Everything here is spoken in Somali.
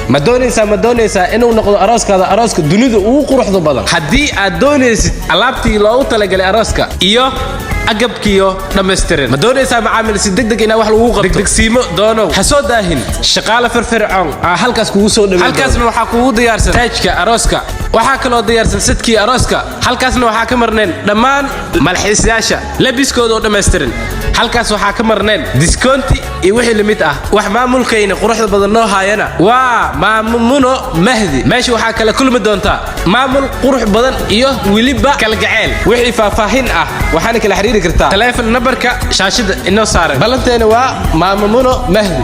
مدونيسا إنه نقول أراسك دنيا وقروح ذو بدن حدي أدونيس علابتي لو تلاقي أراسك إياه أجبكيو نمسترين مدونيسا معامل سدقدق إنا وحلو وقت دقدق سيمو دونو حسود داهن شقالة فرعون هالكاس كوسو هالكاس نو حكو ديارسن تاجك أراسك وحاكلو ديارسن ستكي أراسك هالكاس نو حاكمرنين دمان ملحيس ياشا لبسكو دو نمسترين halkaas waxa ka marneen discounti iyo wixii limit ah wax maamulkayna quruxda badan noo haayana waa maamuno mahdi meesha waxa kala kulmi doonta maamul qurux badan iyo wiliba kala gaceel wixii faahfaahin ah waxaana kala xiriiri kartaa telefoon numberka shaashada inoo saaran balanteena waa maamuno mahdi